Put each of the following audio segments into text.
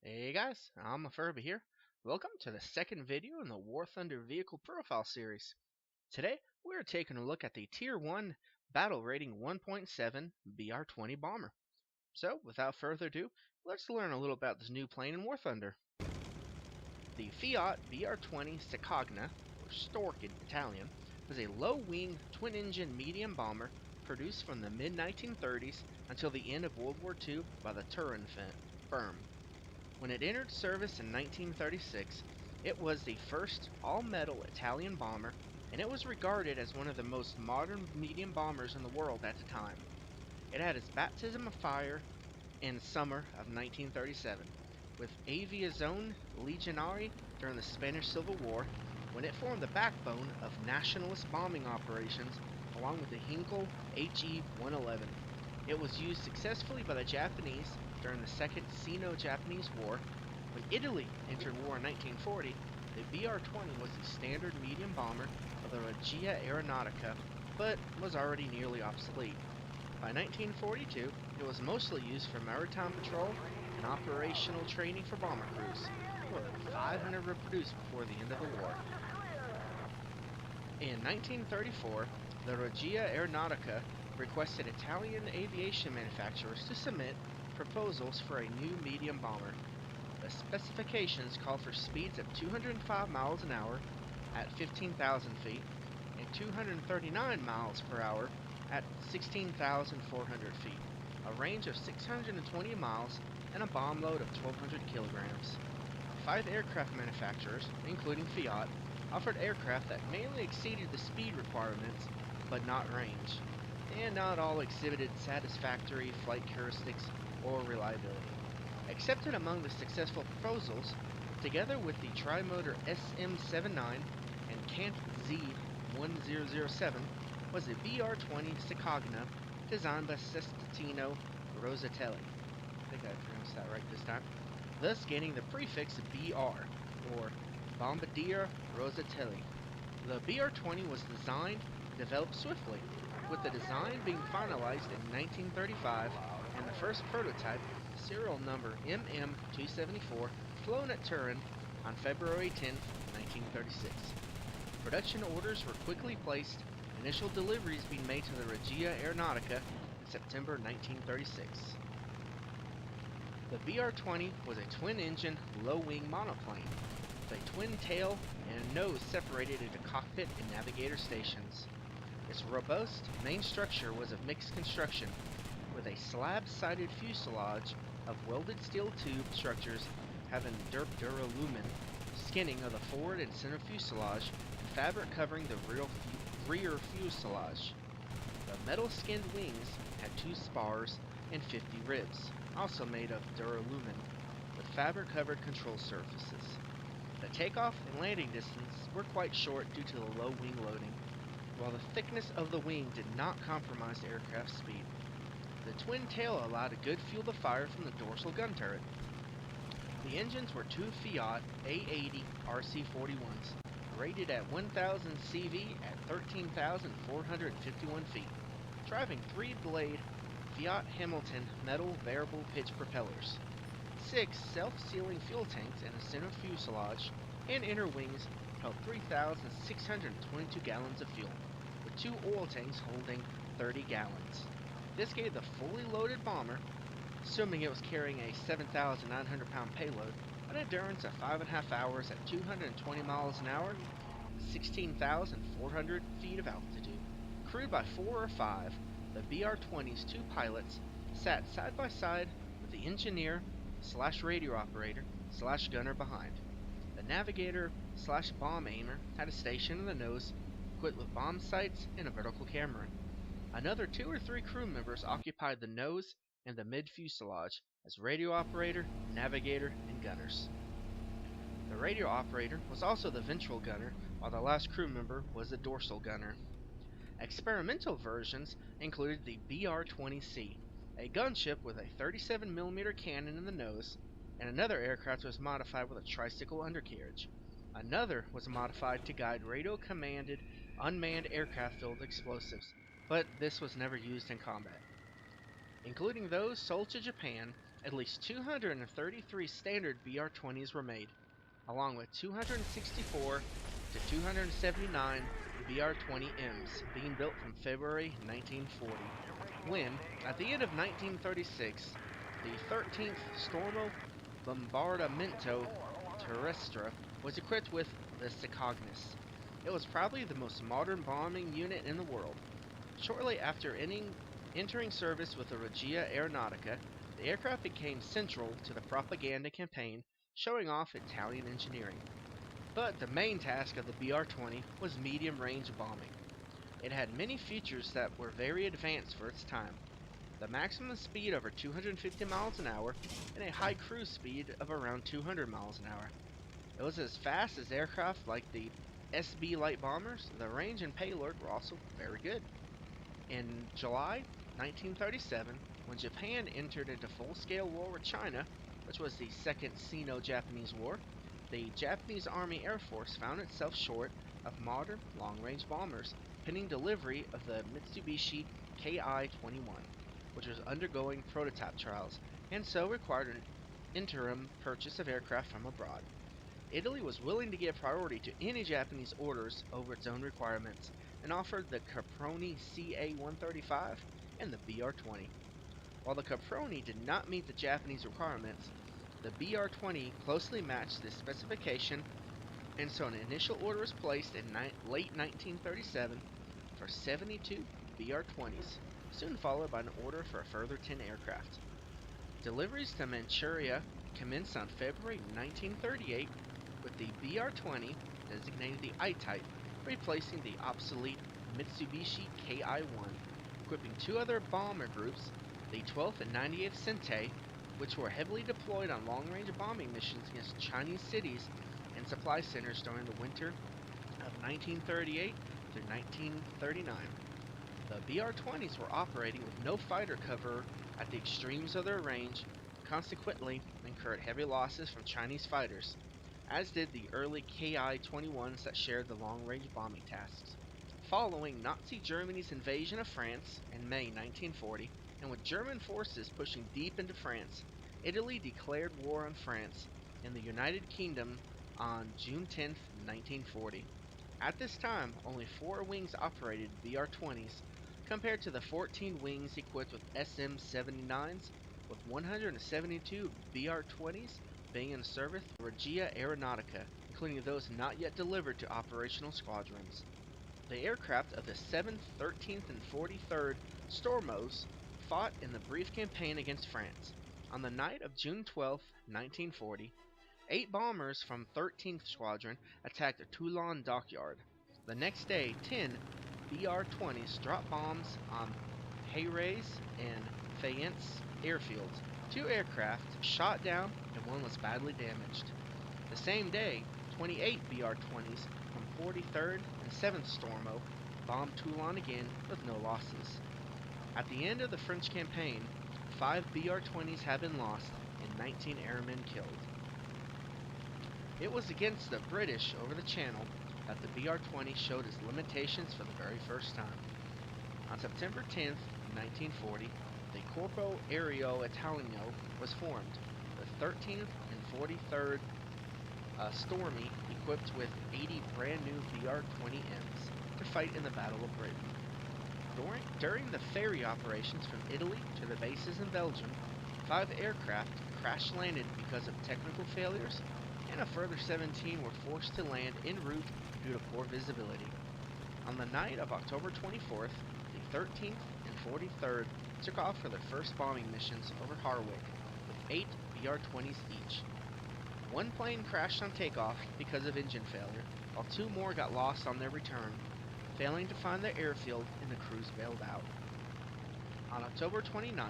Hey guys, I'm a Furby here. Welcome to the second video in the War Thunder Vehicle Profile series. Today, we're taking a look at the Tier 1 Battle Rating 1.7 BR.20 bomber. So, without further ado, let's learn a little about this new plane in War Thunder. The Fiat BR.20 Cicogna, or Stork in Italian, was a low-wing, twin-engine medium bomber produced from the mid-1930s until the end of World War II by the Turin firm. When it entered service in 1936, it was the first all-metal Italian bomber, and it was regarded as one of the most modern medium bombers in the world at the time. It had its baptism of fire in summer of 1937, with Aviazione Legionari during the Spanish Civil War, when it formed the backbone of nationalist bombing operations along with the Heinkel HE-111. It was used successfully by the Japanese during the Second Sino-Japanese War. When Italy entered war in 1940, the BR-20 was the standard medium bomber of the Regia Aeronautica, but was already nearly obsolete. By 1942, it was mostly used for maritime patrol and operational training for bomber crews. More than 500 were produced before the end of the war. In 1934, the Regia Aeronautica requested Italian aviation manufacturers to submit proposals for a new medium bomber. The specifications called for speeds of 205 miles an hour at 15,000 feet and 239 miles per hour at 16,400 feet, a range of 620 miles, and a bomb load of 1,200 kilograms. 5 aircraft manufacturers, including Fiat, offered aircraft that mainly exceeded the speed requirements, but not range, and not all exhibited satisfactory flight characteristics or reliability. Accepted among the successful proposals, together with the tri-motor SM-79 and Cant Z-1007, was the BR-20 Cicogna, designed by Cestantino Rosatelli. I think I pronounced that right this time. Thus gaining the prefix BR, or Bombardier Rosatelli. The BR-20 was designed and developed swiftly, with the design being finalized in 1935 and the first prototype, serial number MM274, flown at Turin on February 10, 1936. Production orders were quickly placed, initial deliveries being made to the Regia Aeronautica in September 1936. The BR-20 was a twin-engine, low-wing monoplane, with a twin tail and a nose separated into cockpit and navigator stations. Its robust main structure was of mixed construction, with a slab-sided fuselage of welded steel tube structures having duralumin skinning of the forward and center fuselage and fabric covering the rear fuselage. The metal-skinned wings had 2 spars and 50 ribs, also made of duralumin, with fabric-covered control surfaces. The takeoff and landing distance were quite short due to the low wing loading, while the thickness of the wing did not compromise the aircraft's speed. The twin tail allowed a good field of fire from the dorsal gun turret. The engines were 2 Fiat A80 RC41s, rated at 1,000 CV at 13,451 feet, driving 3-blade Fiat Hamilton metal variable pitch propellers. 6 self-sealing fuel tanks in the center fuselage and inner wings held 3,622 gallons of fuel, with 2 oil tanks holding 30 gallons. This gave the fully loaded bomber, assuming it was carrying a 7,900-pound payload, an endurance of 5.5 hours at 220 miles an hour, 16,400 feet of altitude. Crewed by 4 or 5, the BR-20's 2 pilots sat side by side with the engineer/radio operator/gunner behind. The navigator/bomb aimer had a station in the nose, equipped with bomb sights and a vertical camera. Another 2 or 3 crew members occupied the nose and the mid-fuselage as radio operator, navigator, and gunners. The radio operator was also the ventral gunner, while the last crew member was the dorsal gunner. Experimental versions included the BR-20C, a gunship with a 37mm cannon in the nose, and another aircraft was modified with a tricycle undercarriage. Another was modified to guide radio-commanded unmanned aircraft-filled explosives, but this was never used in combat. Including those sold to Japan, At least 233 standard BR-20s were made, along with 264 to 279 BR-20Ms being built from February 1940, when, at the end of 1936, the 13th Stormo Bombardamento Terrestre was equipped with the Cygnus. It was probably the most modern bombing unit in the world. Shortly after entering service with the Regia Aeronautica, the aircraft became central to the propaganda campaign showing off Italian engineering. But the main task of the BR-20 was medium-range bombing. It had many features that were very advanced for its time. The maximum speed over 250 miles an hour and a high cruise speed of around 200 miles an hour. It was as fast as aircraft like the SB light bombers. The range and payload were also very good. In July 1937, when Japan entered into full-scale war with China, which was the Second Sino-Japanese War, the Japanese Army Air Force found itself short of modern long-range bombers, pending delivery of the Mitsubishi Ki-21, which was undergoing prototype trials, and so required an interim purchase of aircraft from abroad. Italy was willing to give priority to any Japanese orders over its own requirements, and offered the Caproni CA-135 and the BR-20. While the Caproni did not meet the Japanese requirements, the BR-20 closely matched this specification, and so an initial order was placed in late 1937 for 72 BR-20s, soon followed by an order for a further 10 aircraft. Deliveries to Manchuria commenced on February 1938, with the BR-20, designated the I-Type, replacing the obsolete Mitsubishi Ki-1, equipping two other bomber groups, the 12th and 98th Sente, which were heavily deployed on long-range bombing missions against Chinese cities and supply centers during the winter of 1938 through 1939. The BR-20s were operating with no fighter cover at the extremes of their range, consequently incurred heavy losses from Chinese fighters, as did the early Ki-21s that shared the long-range bombing tasks. Following Nazi Germany's invasion of France in May 1940, and with German forces pushing deep into France, Italy declared war on France and the United Kingdom on June 10, 1940. At this time, only 4 wings operated BR-20s, compared to the 14 wings equipped with SM-79s, with 172 BR-20s being in service with Regia Aeronautica, including those not yet delivered to operational squadrons. The aircraft of the 7th, 13th, and 43rd Stormos fought in the brief campaign against France. On the night of June 12, 1940, 8 bombers from 13th Squadron attacked the Toulon dockyard. The next day, 10 BR-20s dropped bombs on Hayres and Fayence airfields. 2 aircraft shot down and 1 was badly damaged. The same day, 28 BR-20s from 43rd and 7th Stormo bombed Toulon again with no losses. At the end of the French campaign, 5 BR-20s had been lost and 19 airmen killed. It was against the British over the Channel that the BR-20 showed its limitations for the very first time. On September 10, 1940, the Corpo Aereo Italiano was formed, the 13th and 43rd Stormy equipped with 80 brand new BR-20Ms to fight in the Battle of Britain. During the ferry operations from Italy to the bases in Belgium, 5 aircraft crash-landed because of technical failures, and a further 17 were forced to land en route due to poor visibility. On the night of October 24th, the 13th and 43rd took off for their first bombing missions over Harwich, with 8 BR-20s each. 1 plane crashed on takeoff because of engine failure, while 2 more got lost on their return, failing to find their airfield and the crews bailed out. On October 29th,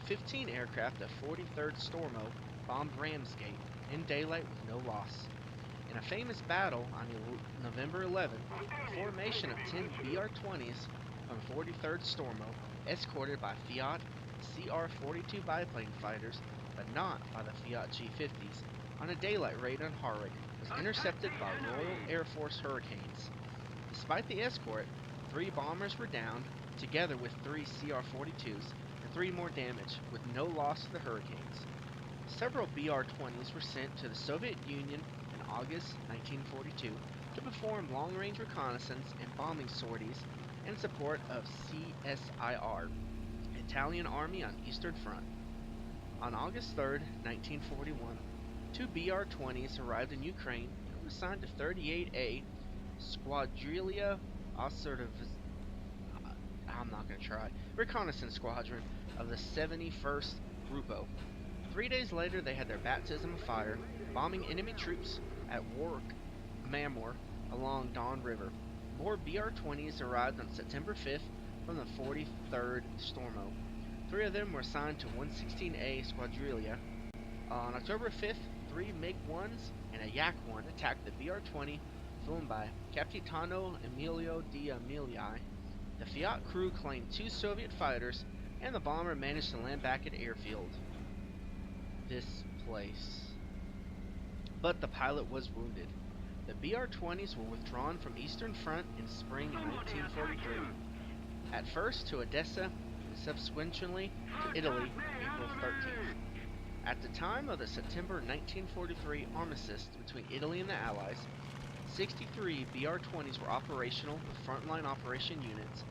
15 aircraft of 43rd Stormo bombed Ramsgate in daylight with no loss. In a famous battle on November 11, a formation of 10 BR-20s from 43rd Stormo, escorted by Fiat CR-42 biplane fighters, but not by the Fiat G50s, on a daylight raid on Harwich, was intercepted by Royal Air Force Hurricanes. Despite the escort, 3 bombers were downed, together with 3 CR-42s, and 3 more damaged, with no loss to the Hurricanes. Several BR-20s were sent to the Soviet Union in August 1942 to perform long-range reconnaissance and bombing sorties in support of CSIR, Italian Army on Eastern Front. On August 3, 1941, two BR-20s arrived in Ukraine and were assigned to 38A Squadrilla Assertiv- I'm not going to try, Reconnaissance Squadron of the 71st Grupo. 3 days later, they had their baptism of fire, bombing enemy troops at Wark Mamor along Don River. More BR-20s arrived on September 5th from the 43rd Stormo. Three of them were assigned to 116A Squadrilla. On October 5th, three MiG-1s and a Yak-1 attacked the BR-20 flown by Capitano Emilio D'Amelii. The Fiat crew claimed two Soviet fighters, and the bomber managed to land back at airfield. This place. But the pilot was wounded. The BR-20s were withdrawn from Eastern Front in spring 1943. At first to Odessa, and subsequently to Italy, April 13th. At the time of the September 1943 armistice between Italy and the Allies, 63 BR-20s were operational with frontline operation units,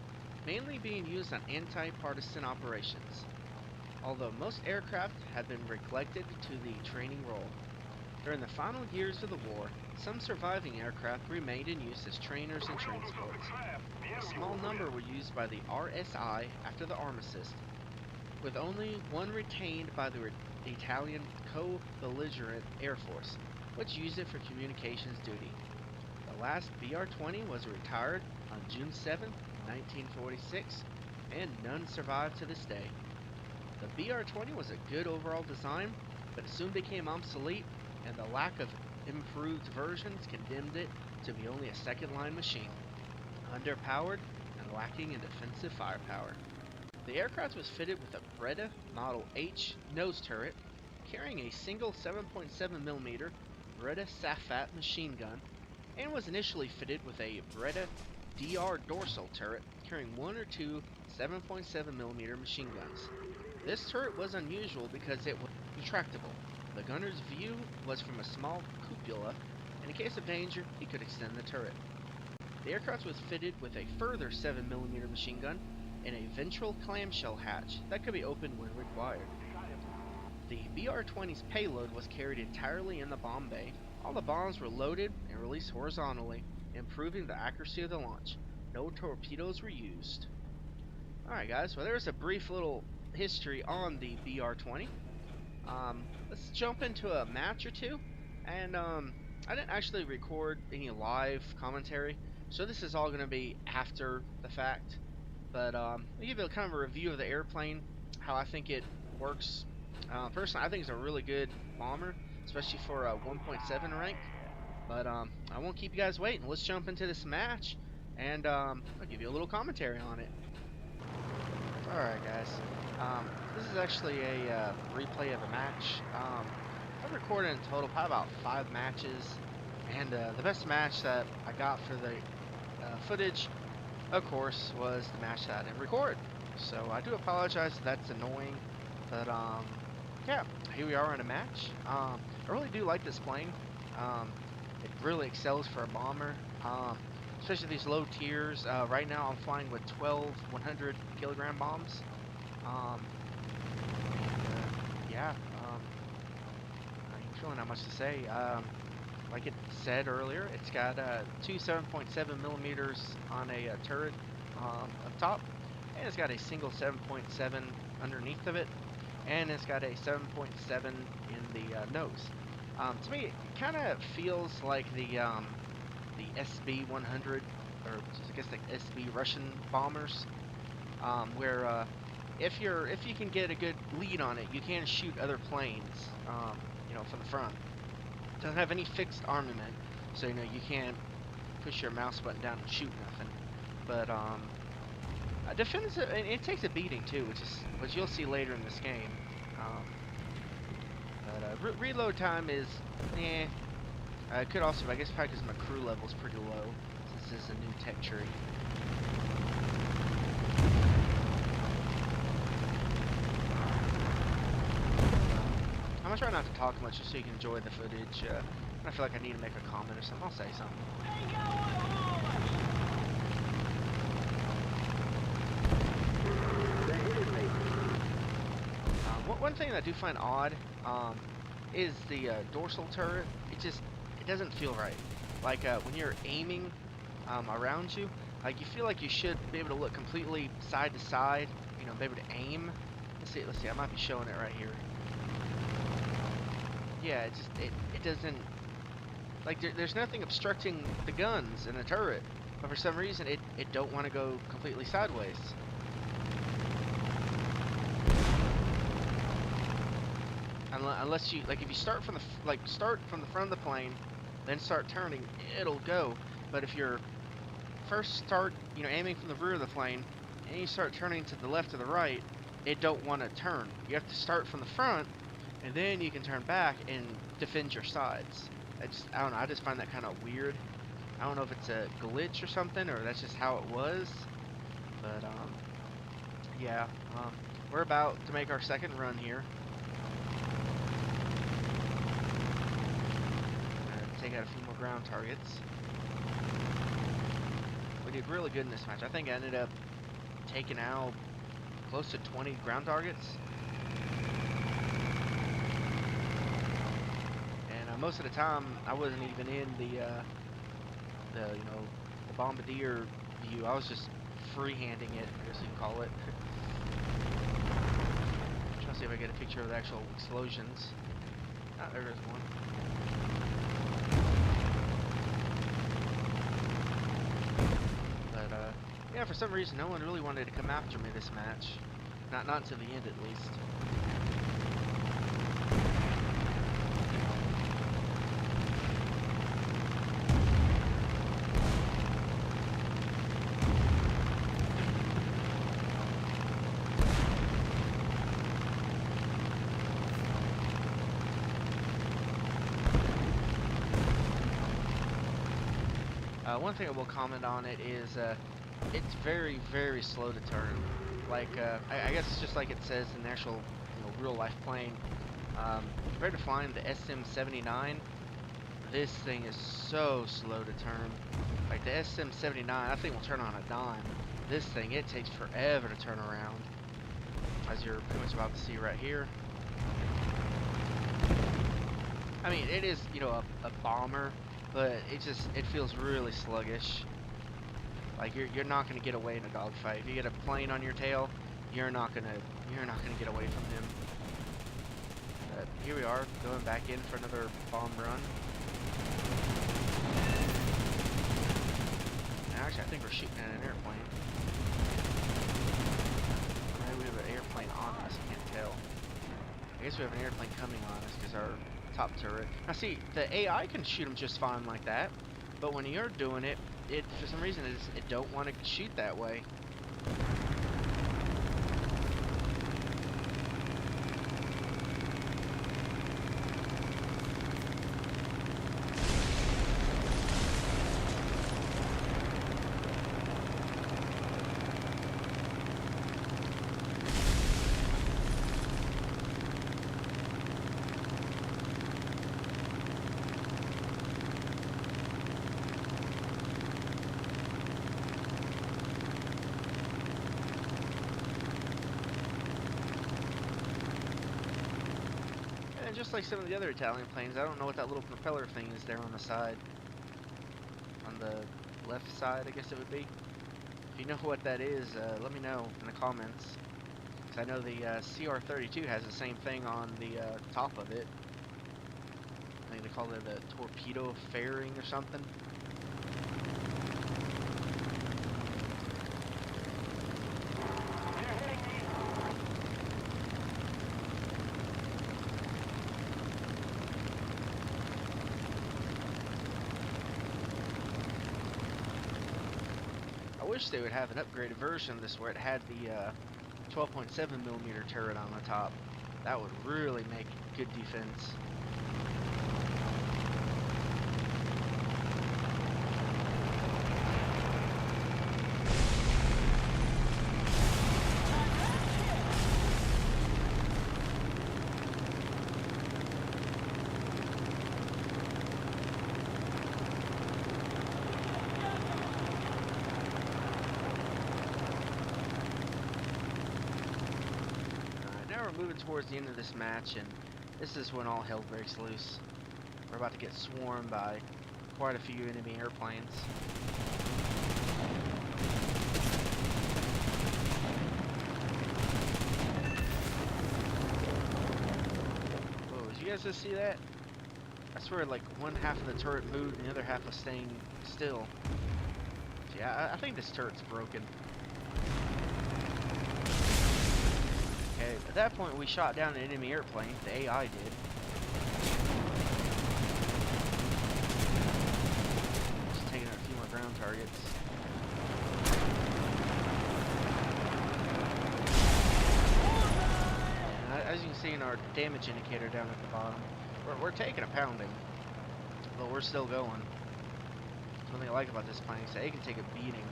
mainly being used on anti-partisan operations, although most aircraft had been neglected to the training role. During the final years of the war, some surviving aircraft remained in use as trainers and transports. A small number were used by the RSI after the armistice, with only one retained by the Italian co-belligerent Air Force, which used it for communications duty. The last BR-20 was retired on June 7, 1946, and none survive to this day. The BR-20 was a good overall design, but it soon became obsolete, and the lack of improved versions condemned it to be only a second-line machine, underpowered and lacking in defensive firepower. The aircraft was fitted with a Breda Model H nose turret, carrying a single 7.7mm Breda Safat machine gun, and was initially fitted with a Breda DR dorsal turret, carrying one or two 7.7mm machine guns. This turret was unusual because it was retractable. The gunner's view was from a small cupola, and in case of danger, he could extend the turret. The aircraft was fitted with a further 7mm machine gun and a ventral clamshell hatch that could be opened when required. The BR-20's payload was carried entirely in the bomb bay. All the bombs were loaded and released horizontally, improving the accuracy of the launch. No torpedoes were used. Alright guys, well there's a brief little history on the BR-20. Let's jump into a match or two. And I didn't actually record any live commentary, so this is all going to be after the fact. But I'll give you a kind of a review of the airplane, how I think it works. Personally, I think it's a really good bomber, especially for a 1.7 rank. But I won't keep you guys waiting. Let's jump into this match, and I'll give you a little commentary on it. Alright guys, this is actually a replay of a match. I've recorded in total probably about 5 matches, and the best match that I got for the footage, of course, was the match that I didn't record. So I do apologize if that's annoying, but yeah, here we are in a match. I really do like this plane. It really excels for a bomber, especially these low tiers. Right now I'm flying with 12 100 kilogram bombs. Yeah, I ain't really not much to say. Like it said earlier, it's got two 7.7 millimeters on a turret up top, and it's got a single 7.7 underneath of it, and it's got a 7.7 in the nose. To me, it kind of feels like the SB-100, or I guess like SB Russian bombers, where if you can get a good lead on it, you can shoot other planes, you know, from the front. It doesn't have any fixed armament, so you know you can't push your mouse button down and shoot nothing. But defense, it takes a beating too, which you'll see later in this game. Reload time is, eh. It could also, I guess, probably because my crew level is pretty low, since this is a new tech tree. I'm gonna try not to talk much just so you can enjoy the footage. When I feel like I need to make a comment or something, I'll say something. One thing that I do find odd is the dorsal turret. It doesn't feel right. Like when you're aiming around you, like you feel like you should be able to look completely side to side, you know, be able to aim. Let's see, I might be showing it right here. Yeah, it doesn't, like there's nothing obstructing the guns and the turret, but for some reason it don't want to go completely sideways. Unless you, like, if you start from the front of the plane, then start turning, it'll go. But if you're first start, you know, aiming from the rear of the plane, and you start turning to the left or the right, it don't want to turn. You have to start from the front, and then you can turn back and defend your sides. I don't know, I just find that kind of weird. I don't know if it's a glitch or something, or that's just how it was. But, yeah, we're about to make our second run here. Take out a few more ground targets. We did really good in this match. I think I ended up taking out close to 20 ground targets. And most of the time, I wasn't even in the bombardier view. I was just freehanding it, I guess you can call it. I'm trying to see if I get a picture of the actual explosions. Ah, there is one. Yeah, for some reason, no one really wanted to come after me this match. Not to the end, at least. One thing I will comment on it is, it's very, very slow to turn. Like, I guess it's just like it says in the actual, you know, real-life plane. Compared to flying the SM-79, this thing is so slow to turn. Like, the SM-79, I think will turn on a dime. This thing, it takes forever to turn around, as you're pretty much about to see right here. I mean, it is, you know, a bomber, but it feels really sluggish. Like you're not gonna get away in a dogfight. If you get a plane on your tail, you're not gonna get away from him. But here we are, going back in for another bomb run. And actually, I think we're shooting at an airplane. Maybe we have an airplane on us. I can't tell. I guess we have an airplane coming on us because our top turret. Now see, the AI can shoot them just fine like that, but when you're doing it, for some reason it don't want to shoot that way. And just like some of the other Italian planes, I don't know what that little propeller thing is there on the side. On the left side, I guess it would be. If you know what that is, let me know in the comments. Because I know the CR-32 has the same thing on the top of it. I think they call it a torpedo fairing or something. I wish they would have an upgraded version of this where it had the 12.7mm turret on the top. That would really make good defense. now we're moving towards the end of this match, and this is when all hell breaks loose. We're about to get swarmed by quite a few enemy airplanes. Whoa, did you guys just see that? I swear, like, one half of the turret moved and the other half was staying still. So yeah, I think this turret's broken. Okay, at that point we shot down an enemy airplane. The AI did. Just taking out a few more ground targets. And as you can see in our damage indicator down at the bottom, we're taking a pounding, but we're still going. One thing I like about this plane is that it can take a beating.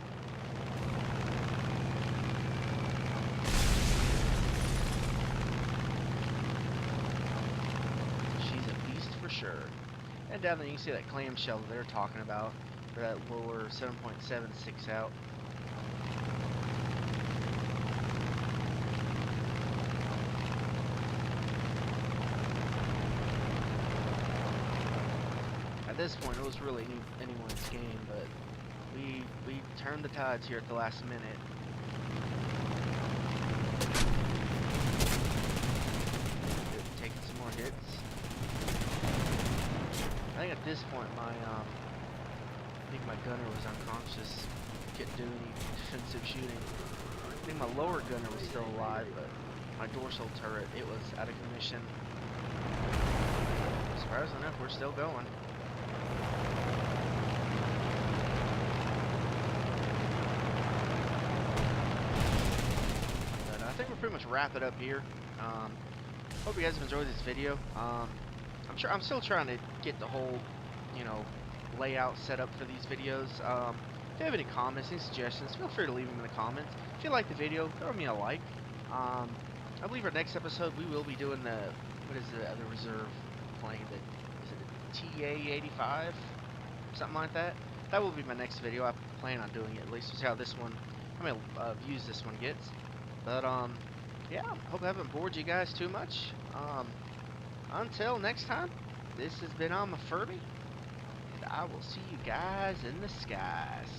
She's a beast for sure. And down there you can see that clamshell that they're talking about, for that lower 7.76 out. At this point, it was really anyone's game, but we turned the tides here at the last minute. Taking some more hits. I think at this point, I think my gunner was unconscious. Couldn't do any defensive shooting. I think my lower gunner was still alive, but my dorsal turret, it was out of commission. Surprisingly enough, we're still going. I think we'll pretty much wrap it up here. Hope you guys have enjoyed this video. I'm still trying to get the whole, layout set up for these videos. If you have any comments, any suggestions, feel free to leave them in the comments. If you like the video, throw me a like. I believe our next episode we will be doing the reserve plane, is it TA-85, something like that. That will be my next video. I plan on doing it at least to see how many views this one gets. But yeah, hope I haven't bored you guys too much. Until next time, this has been I'm a Furby, and I will see you guys in the skies.